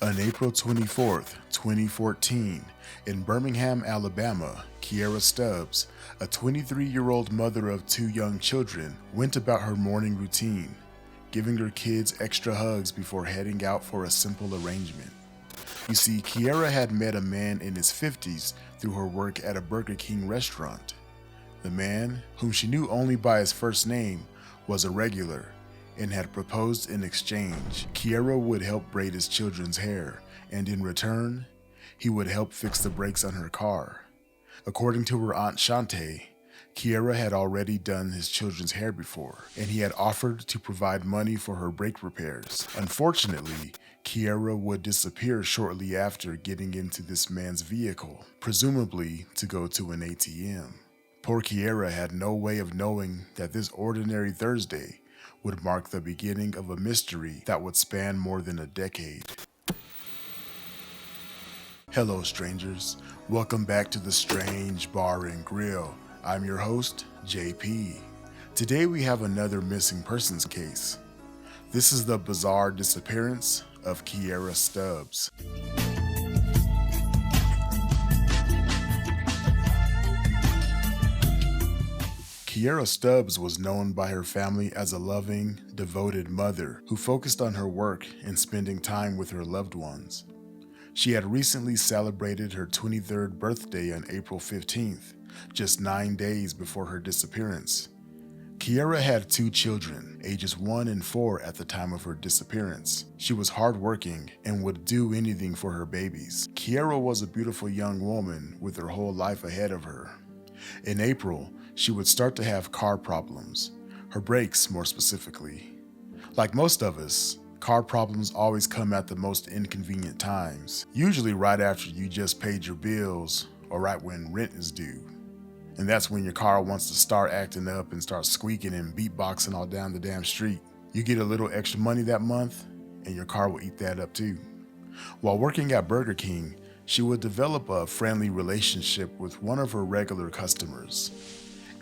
On April 24th, 2014, in Birmingham, Alabama, Kierra Stubbs, a 23-year-old mother of two young children, went about her morning routine, giving her kids extra hugs before heading out for a simple arrangement. You see, Kierra had met a man in his 50s through her work at a Burger King restaurant. The man, whom she knew only by his first name, was a regular and had proposed in exchange. Kierra would help braid his children's hair, and in return, he would help fix the brakes on her car. According to her Aunt Shante, Kierra had already done his children's hair before, and he had offered to provide money for her brake repairs. Unfortunately, Kierra would disappear shortly after getting into this man's vehicle, presumably to go to an ATM. Poor Kierra had no way of knowing that this ordinary Thursday would mark the beginning of a mystery that would span more than a decade. Hello strangers, welcome back to the Strange Bar and Grill. I'm your host, JP. Today we have another missing persons case. This is the bizarre disappearance of Kierra Stubbs. Kierra Stubbs was known by her family as a loving, devoted mother who focused on her work and spending time with her loved ones. She had recently celebrated her 23rd birthday on April 15th, just 9 days before her disappearance. Kierra had two children, ages 1 and 4 at the time of her disappearance. She was hardworking and would do anything for her babies. Kierra was a beautiful young woman with her whole life ahead of her. In April, she would start to have car problems, her brakes more specifically. Like most of us, car problems always come at the most inconvenient times, usually right after you just paid your bills or right when rent is due. And that's when your car wants to start acting up and start squeaking and beatboxing all down the damn street. You get a little extra money that month and your car will eat that up too. While working at Burger King, she would develop a friendly relationship with one of her regular customers.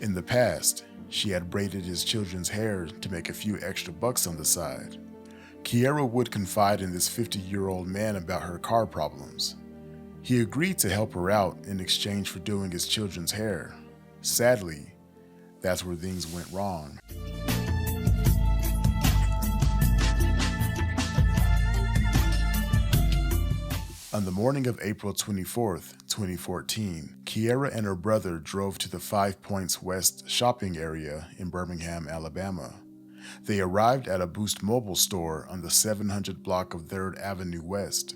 In the past, she had braided his children's hair to make a few extra bucks on the side. Kierra would confide in this 50-year-old man about her car problems. He agreed to help her out in exchange for doing his children's hair. Sadly, that's where things went wrong. On the morning of April 24th, 2014, Kierra and her brother drove to the 5 Points West shopping area in Birmingham, Alabama. They arrived at a Boost Mobile store on the 700 block of 3rd Avenue West.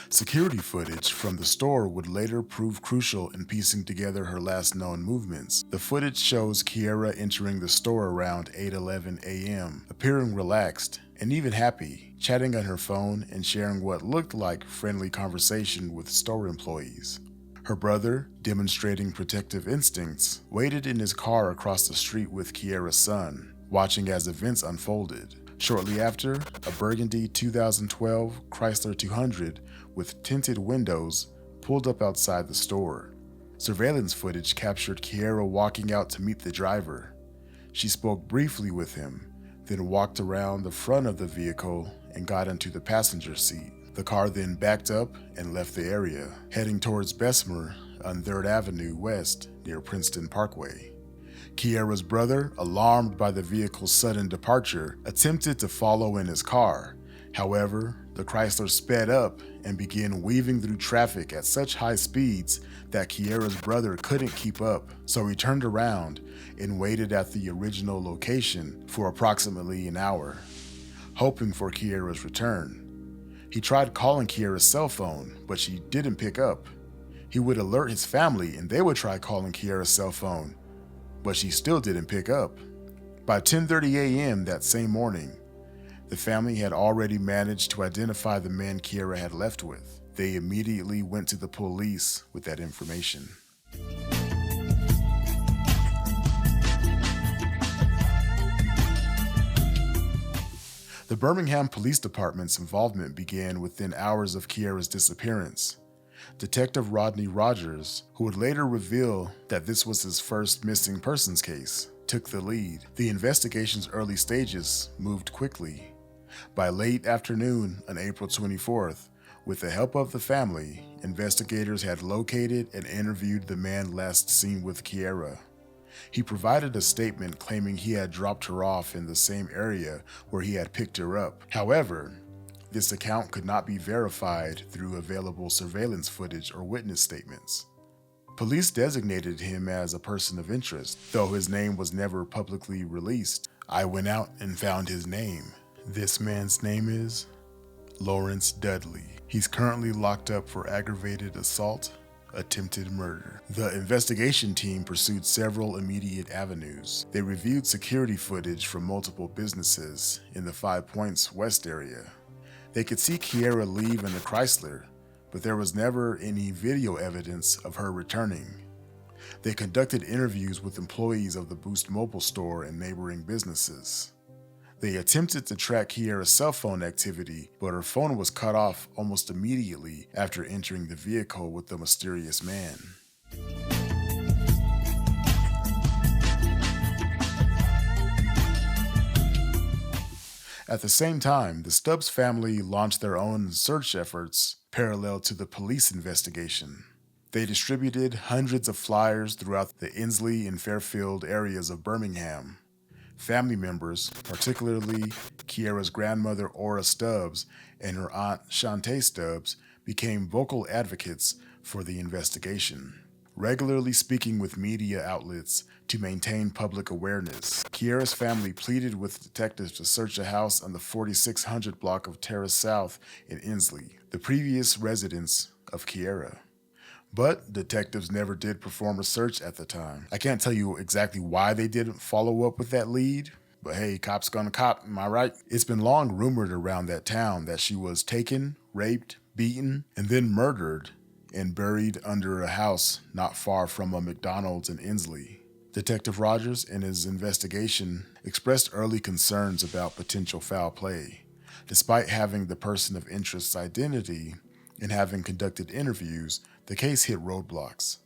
Security footage from the store would later prove crucial in piecing together her last known movements. The footage shows Kierra entering the store around 8:11 a.m., appearing relaxed and even happy, chatting on her phone and sharing what looked like friendly conversation with store employees. Her brother, demonstrating protective instincts, waited in his car across the street with Kierra's son, watching as events unfolded. Shortly after, a burgundy 2012 Chrysler 200 with tinted windows pulled up outside the store. Surveillance footage captured Kierra walking out to meet the driver. She spoke briefly with him, then walked around the front of the vehicle and got into the passenger seat. The car then backed up and left the area, heading towards Bessemer on 3rd Avenue West near Princeton Parkway. Kierra's brother, alarmed by the vehicle's sudden departure, attempted to follow in his car. However, the Chrysler sped up and began weaving through traffic at such high speeds that Kierra's brother couldn't keep up, so he turned around and waited at the original location for approximately an hour, hoping for Kierra's return. He tried calling Kierra's cell phone, but she didn't pick up. He would alert his family and they would try calling Kierra's cell phone, but she still didn't pick up. By 10:30 a.m. that same morning, the family had already managed to identify the man Kierra had left with. They immediately went to the police with that information. The Birmingham Police Department's involvement began within hours of Kierra's disappearance. Detective Rodney Rogers, who would later reveal that this was his first missing persons case, took the lead. The investigation's early stages moved quickly. By late afternoon on April 24th, With the help of the family, investigators had located and interviewed the man last seen with Kierra. He provided a statement claiming he had dropped her off in the same area where he had picked her up. However, this account could not be verified through available surveillance footage or witness statements. Police designated him as a person of interest, though his name was never publicly released. I went out and found his name. This man's name is Lawrence Dudley. He's currently locked up for aggravated assault, attempted murder. The investigation team pursued several immediate avenues. They reviewed security footage from multiple businesses in the 5 Points West area. They could see Kiera leave in the Chrysler, but there was never any video evidence of her returning. They conducted interviews with employees of the Boost Mobile store and neighboring businesses. They attempted to track Kiera's cell phone activity, but her phone was cut off almost immediately after entering the vehicle with the mysterious man. At the same time, the Stubbs family launched their own search efforts parallel to the police investigation. They distributed hundreds of flyers throughout the Inslee and Fairfield areas of Birmingham. Family members, particularly Kiera's grandmother Ora Stubbs and her aunt Shantae Stubbs, became vocal advocates for the investigation, regularly speaking with media outlets to maintain public awareness. Kiera's family pleaded with detectives to search a house on the 4600 block of Terrace South in Inslee, the previous residence of Kiera. But detectives never did perform a search at the time. I can't tell you exactly why they didn't follow up with that lead, but hey, cops gonna cop, am I right? It's been long rumored around that town that she was taken, raped, beaten, and then murdered and buried under a house not far from a McDonald's in Inslee. Detective Rogers, in his investigation, expressed early concerns about potential foul play. Despite having the person of interest's identity and having conducted interviews, the case hit roadblocks.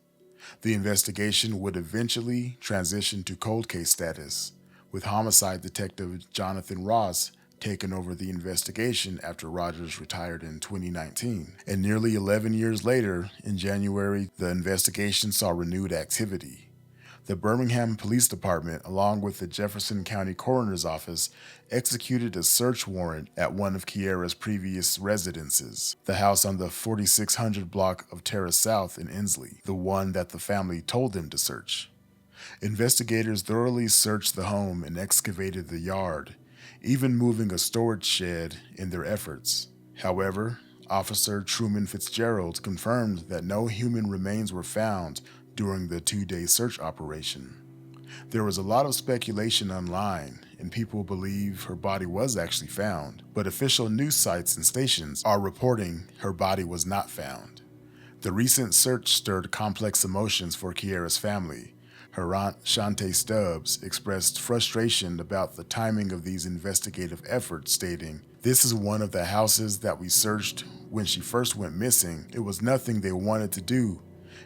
The investigation would eventually transition to cold case status, with homicide detective Jonathan Ross taking over the investigation after Rogers retired in 2019. And nearly 11 years later, in January, the investigation saw renewed activity. The Birmingham Police Department, along with the Jefferson County Coroner's Office, executed a search warrant at one of Kiera's previous residences, the house on the 4600 block of Terrace South in Inslee, the one that the family told them to search. Investigators thoroughly searched the home and excavated the yard, even moving a storage shed in their efforts. However, Officer Truman Fitzgerald confirmed that no human remains were found during the 2-day search operation. There was a lot of speculation online, and people believe her body was actually found, but official news sites and stations are reporting her body was not found. The recent search stirred complex emotions for Kiera's family. Her aunt Shantae Stubbs expressed frustration about the timing of these investigative efforts, stating, "This is one of the houses that we searched when she first went missing. It was nothing they wanted to do,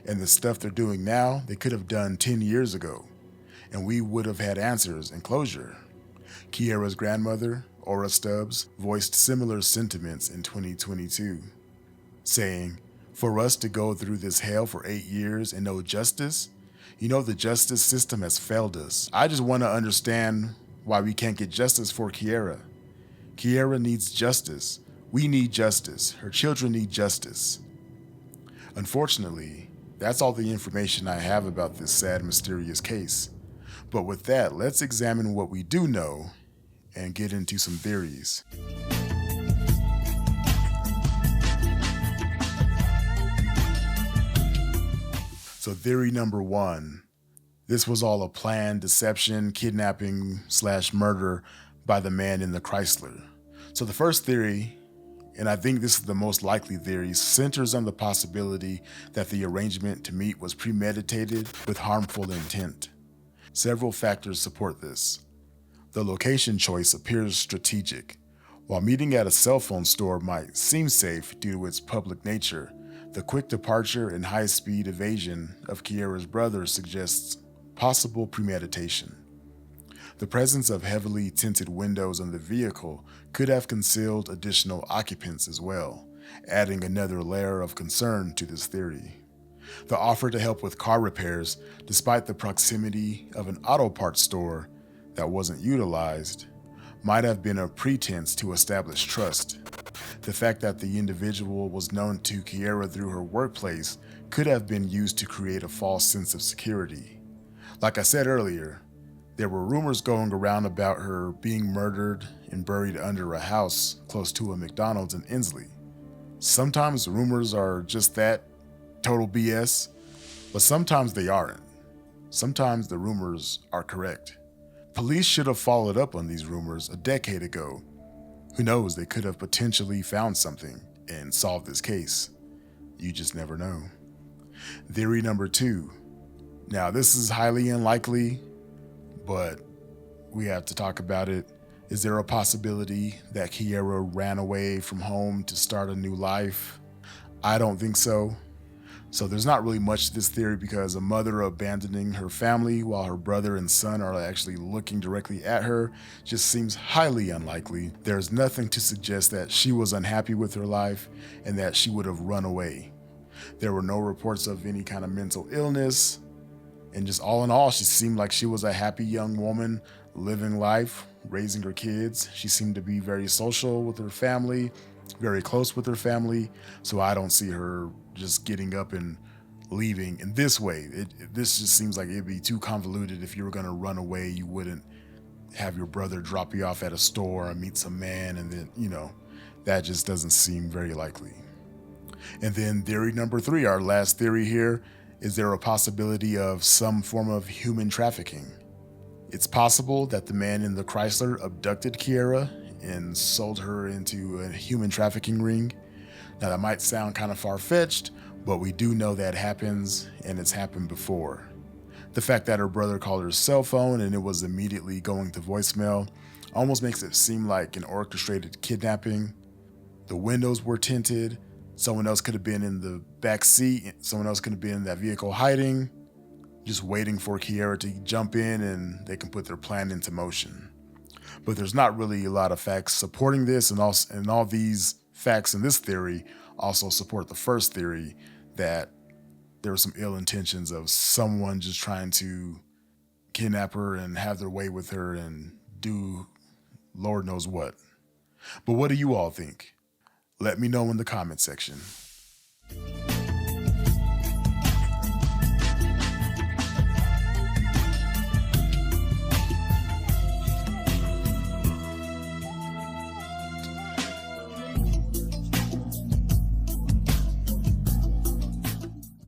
and the stuff they're doing now, they could have done 10 years ago, and we would have had answers and closure." Kiera's grandmother, Ora Stubbs, voiced similar sentiments in 2022, saying, "For us to go through this hell for 8 years and no justice, you know the justice system has failed us. I just want to understand why we can't get justice for Kiera. Kiera needs justice. We need justice. Her children need justice." Unfortunately, that's all the information I have about this sad, mysterious case. But with that, let's examine what we do know and get into some theories. So theory number 1, this was all a planned deception, kidnapping / murder by the man in the Chrysler. So the first theory, and I think this is the most likely theory, centers on the possibility that the arrangement to meet was premeditated with harmful intent. Several factors support this. The location choice appears strategic. While meeting at a cell phone store might seem safe due to its public nature, the quick departure and high-speed evasion of Kiera's brother suggests possible premeditation. The presence of heavily tinted windows on the vehicle could have concealed additional occupants as well, adding another layer of concern to this theory. The offer to help with car repairs, despite the proximity of an auto parts store that wasn't utilized, might have been a pretense to establish trust. The fact that the individual was known to Kiera through her workplace could have been used to create a false sense of security. Like I said earlier, there were rumors going around about her being murdered and buried under a house close to a McDonald's in Inslee. Sometimes rumors are just that, total BS, but sometimes they aren't. Sometimes the rumors are correct. Police should have followed up on these rumors a decade ago. Who knows, they could have potentially found something and solved this case. You just never know. Theory number 2. Now, this is highly unlikely, but we have to talk about it. Is there a possibility that Kiera ran away from home to start a new life? I don't think so. So there's not really much to this theory because a mother abandoning her family while her brother and son are actually looking directly at her just seems highly unlikely. There's nothing to suggest that she was unhappy with her life and that she would have run away. There were no reports of any kind of mental illness, and just all in all, she seemed like she was a happy young woman living life, raising her kids. She seemed to be very social with her family, very close with her family, so I don't see her just getting up and leaving in this way. This just seems like it'd be too convoluted. If you were going to run away, you wouldn't have your brother drop you off at a store and meet some man, and then, that just doesn't seem very likely. And then theory number 3, our last theory here, is there a possibility of some form of human trafficking? It's possible that the man in the Chrysler abducted Kiera and sold her into a human trafficking ring. Now that might sound kind of far-fetched, but we do know that happens, and it's happened before. The fact that her brother called her cell phone and it was immediately going to voicemail almost makes it seem like an orchestrated kidnapping. The windows were tinted. Someone else could have been in the back seat. Someone else could have been in that vehicle hiding, just waiting for Kiera to jump in and they can put their plan into motion. But there's not really a lot of facts supporting this, and all these facts in this theory also support the first theory that there were some ill intentions of someone just trying to kidnap her and have their way with her and do Lord knows what. But what do you all think? Let me know in the comment section.